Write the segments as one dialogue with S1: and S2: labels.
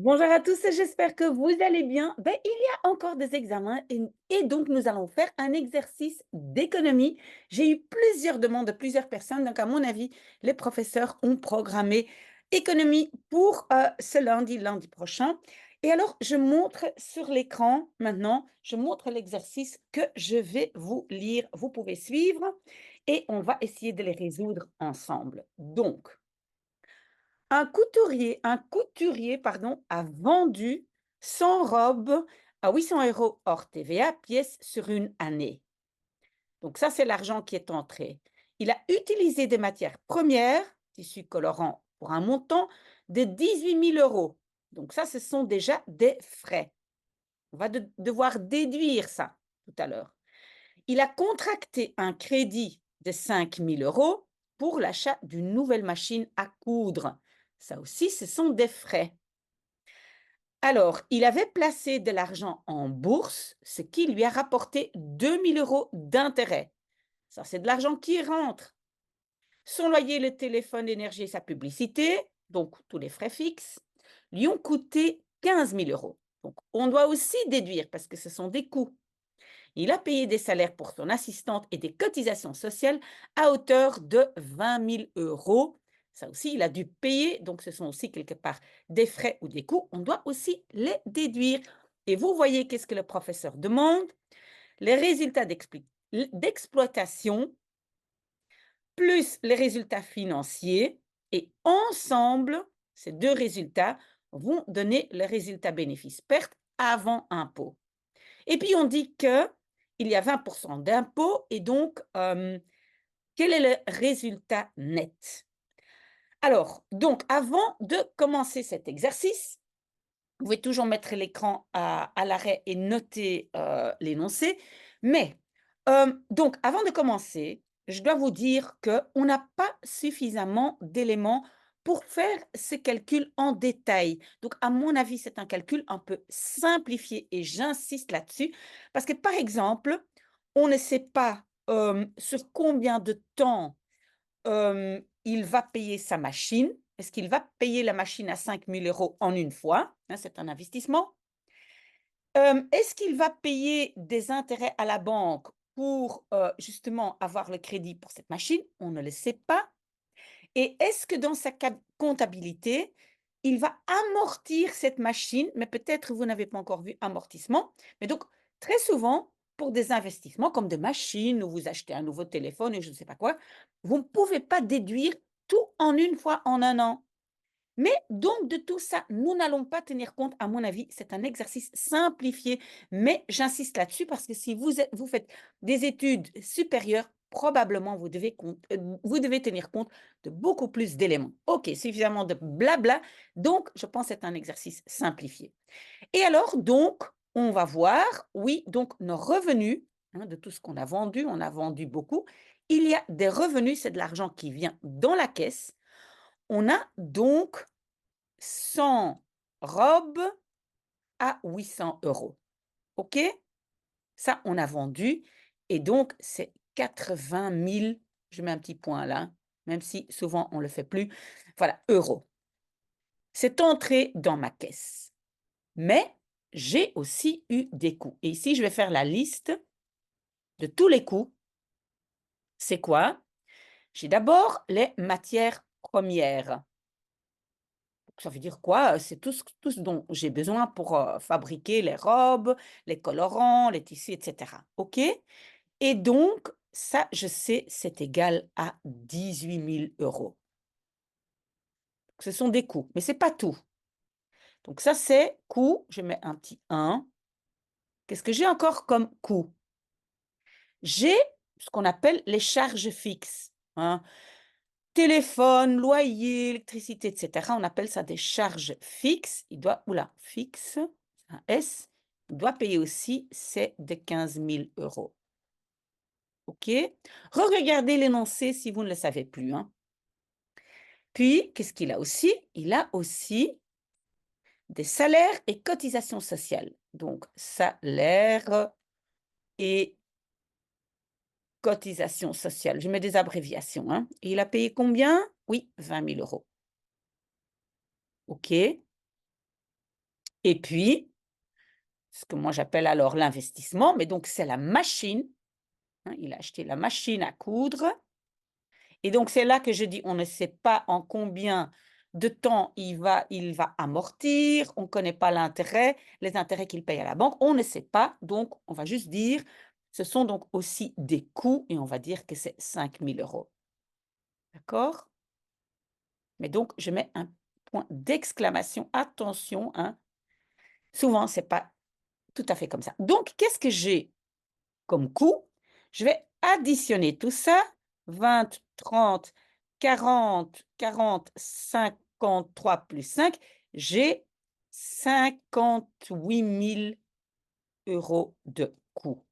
S1: Bonjour à tous, j'espère que vous allez bien. Il y a encore des examens et donc nous allons faire un exercice d'économie. J'ai eu plusieurs demandes de plusieurs personnes, donc à mon avis, les professeurs ont programmé économie pour ce lundi prochain. Et alors, je montre sur l'écran maintenant, je montre l'exercice que je vais vous lire. Vous pouvez suivre et on va essayer de les résoudre ensemble. Donc, un couturier, pardon, a vendu 100 robes à 800 € hors TVA, pièce sur une année. Donc ça, c'est l'argent qui est entré. Il a utilisé des matières premières, tissu colorant, pour un montant de 18 000 €. Donc ça, ce sont déjà des frais. On va devoir déduire ça tout à l'heure. Il a contracté un crédit de 5 000 € pour l'achat d'une nouvelle machine à coudre. Ça aussi, ce sont des frais. Alors, il avait placé de l'argent en bourse, ce qui lui a rapporté 2 000 € d'intérêt. Ça, c'est de l'argent qui rentre. Son loyer, le téléphone, l'énergie et sa publicité, donc tous les frais fixes, lui ont coûté 15 000 €. Donc, on doit aussi déduire parce que ce sont des coûts. Il a payé des salaires pour son assistante et des cotisations sociales à hauteur de 20 000 €. Ça aussi, il a dû payer, donc ce sont aussi quelque part des frais ou des coûts. On doit aussi les déduire. Et vous voyez qu'est-ce que le professeur demande? Les résultats d'exploitation plus les résultats financiers. Et ensemble, ces deux résultats vont donner le résultat bénéfice-perte avant impôt. Et puis on dit que il y a 20 d'impôts et donc, quel est le résultat net? Alors, donc avant de commencer cet exercice, vous pouvez toujours mettre l'écran à l'arrêt et noter, l'énoncé. Mais, donc avant de commencer, je dois vous dire qu'on n'a pas suffisamment d'éléments pour faire ce calcul en détail. Donc à mon avis, c'est un calcul un peu simplifié et j'insiste là-dessus parce que, par exemple, on ne sait pas, sur combien de temps il va payer sa machine. Est-ce qu'il va payer la machine à 5 000 € en une fois? Hein, c'est un investissement. Est-ce qu'il va payer des intérêts à la banque pour, justement avoir le crédit pour cette machine? On ne le sait pas. Et est-ce que dans sa comptabilité, il va amortir cette machine? Mais peut-être vous n'avez pas encore vu amortissement. Mais donc, très souvent, pour des investissements comme des machines ou vous achetez un nouveau téléphone et je ne sais pas quoi, vous ne pouvez pas déduire tout en une fois en un an. Mais donc de tout ça, nous n'allons pas tenir compte, à mon avis, c'est un exercice simplifié, mais j'insiste là-dessus parce que si vous faites des études supérieures, probablement vous devez tenir compte de beaucoup plus d'éléments. OK, suffisamment de blabla, donc je pense que c'est un exercice simplifié. Et alors donc, on va voir, oui, donc nos revenus, hein, de tout ce qu'on a vendu, on a vendu beaucoup, il y a des revenus, c'est de l'argent qui vient dans la caisse. On a donc 100 robes à 800 €. OK? Ça, on a vendu et donc c'est 80 000, je mets un petit point là, même si souvent on ne le fait plus, voilà, euros. C'est entré dans ma caisse. Mais j'ai aussi eu des coûts et ici, je vais faire la liste de tous les coûts. C'est quoi? J'ai d'abord les matières premières. Ça veut dire quoi? C'est tout ce dont j'ai besoin pour, fabriquer les robes, les colorants, les tissus et cetera. OK? Et donc ça, je sais, c'est égal à 18 000 €. Ce sont des coûts, mais c'est pas tout. Donc ça, c'est coût, je mets un petit 1. Qu'est-ce que j'ai encore comme coût? J'ai ce qu'on appelle les charges fixes, hein. Téléphone, loyer, électricité et cetera, on appelle ça des charges fixes. Il doit fixe, un S, il doit payer aussi, c'est de 15 000 €. OK? Regardez l'énoncé si vous ne le savez plus, hein. Puis, qu'est-ce qu'il a aussi? Il a aussi des salaires et cotisations sociales. Donc salaire et cotisations sociales. Je mets des abréviations, hein. Et il a payé combien? Oui, 20 000 €. OK? Et puis, ce que moi j'appelle alors l'investissement, mais donc c'est la machine, hein, il a acheté la machine à coudre et donc c'est là que je dis: «On ne sait pas en combien de temps il va amortir, on ne connaît pas l'intérêt, les intérêts qu'il paye à la banque, on ne sait pas». Donc on va juste dire, ce sont donc aussi des coûts et on va dire que c'est 5 000 €. D'accord? Mais donc je mets un point d'exclamation, attention, hein, souvent c'est pas tout à fait comme ça. Donc qu'est-ce que j'ai comme coût? Je vais additionner tout ça, 20, 30, 40, 40, 53 plus 5, j'ai 58 000 € de coût.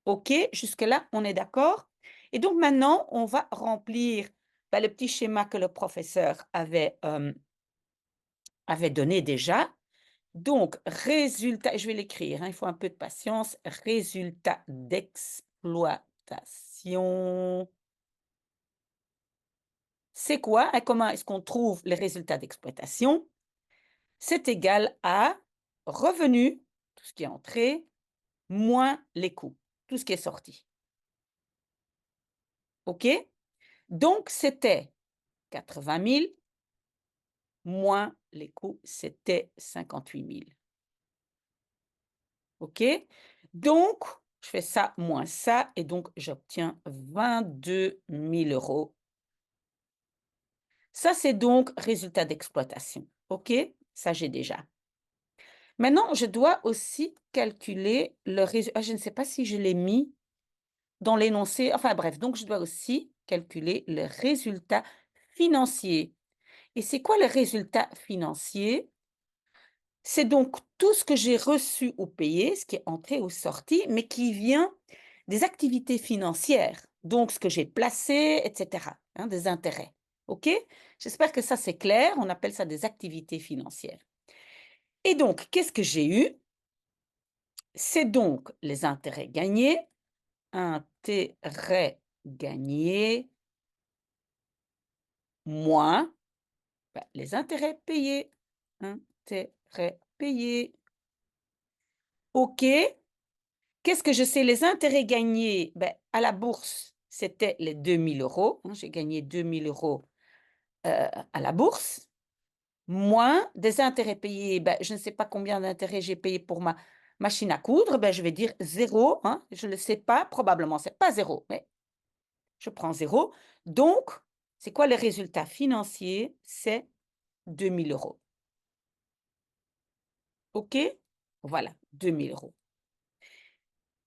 S1: OK, jusque-là, on est d'accord? Et donc maintenant, on va remplir, bah, le petit schéma que le professeur avait donné déjà. Donc résultat, je vais l'écrire, hein, il faut un peu de patience. Résultat d'exploitation. C'est quoi? Hein, comment est-ce qu'on trouve les résultats d'exploitation? C'est égal à revenu, tout ce qui est entré, moins les coûts, tout ce qui est sorti. OK? Donc c'était 80 000 moins les coûts, c'était 58 000. OK? Donc, je fais ça moins ça et donc j'obtiens 22 000 €. Ça, c'est donc résultat d'exploitation. OK? Ça, j'ai déjà. Maintenant, je dois aussi calculer le résultat. Je ne sais pas si je l'ai mis dans l'énoncé. Enfin bref, donc je dois aussi calculer le résultat financier. Et c'est quoi le résultat financier? C'est donc tout ce que j'ai reçu ou payé, ce qui est entré ou sorti, mais qui vient des activités financières, donc ce que j'ai placé, et cetera, hein, des intérêts. OK? J'espère que ça, c'est clair. On appelle ça des activités financières. Et donc, qu'est-ce que j'ai eu? C'est donc les intérêts gagnés, intérêts gagnés moins, bah, les intérêts payés, intérêts payés. OK? Qu'est-ce que je sais? Les intérêts gagnés, beh, à la bourse, c'était les 2 000 €, hein, j'ai gagné 2 000 € à la bourse, moins des intérêts payés, bah, je ne sais pas combien d'intérêts j'ai payé pour ma machine à coudre, ben, je vais dire 0, hein, je ne le sais pas, probablement c'est pas 0, mais je prends 0. Donc, c'est quoi le résultat financier? C'est 2 000 €. OK? Voilà, 2 000 €.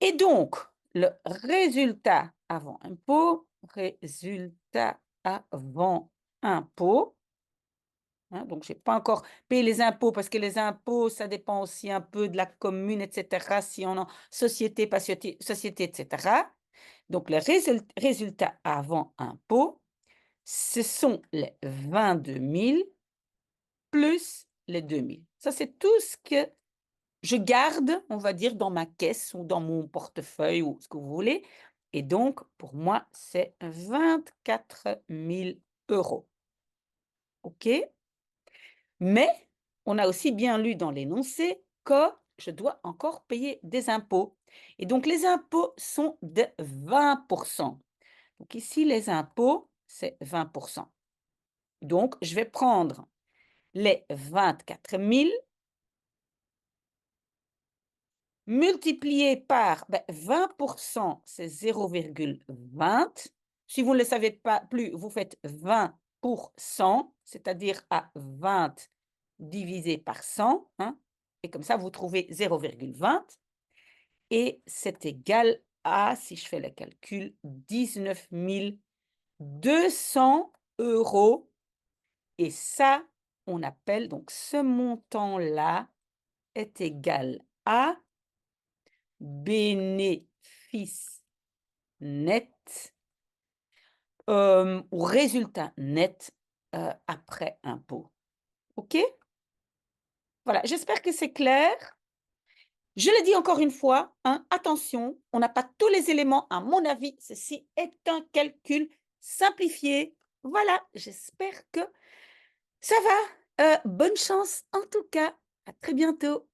S1: Et donc, le résultat avant impôt, hein, donc j'ai pas encore payé les impôts parce que les impôts, ça dépend aussi un peu de la commune, et cetera, si on est en société, pas société, et cetera. Donc le résultat avant impôt, ce sont les 22 000 plus les 2 000. Ça, c'est tout ce que je garde, on va dire, dans ma caisse ou dans mon portefeuille ou ce que vous voulez. Et donc, pour moi, c'est 24 000 €. OK? Mais on a aussi bien lu dans l'énoncé que je dois encore payer des impôts. Et donc, les impôts sont de 20 %. Donc ici, les impôts, c'est 20 %. Donc, je vais prendre les 24 000 multiplié par, 20 %, c'est 0,20. Si vous ne le savez pas plus, vous faites 20 pour 100, c'est-à-dire à 20 divisé par 100, hein, et comme ça, vous trouvez 0,20 et c'est égal à, si je fais le calcul, 19 200 € et ça, on appelle donc ce montant-là est égal à bénéfice net, ou résultat net, après impôt. OK? Voilà, j'espère que c'est clair. Je le dis encore une fois, hein, attention, on n'a pas tous les éléments. À mon avis, ceci est un calcul simplifié. Voilà, j'espère que ça va. Bonne chance en tout cas. À très bientôt.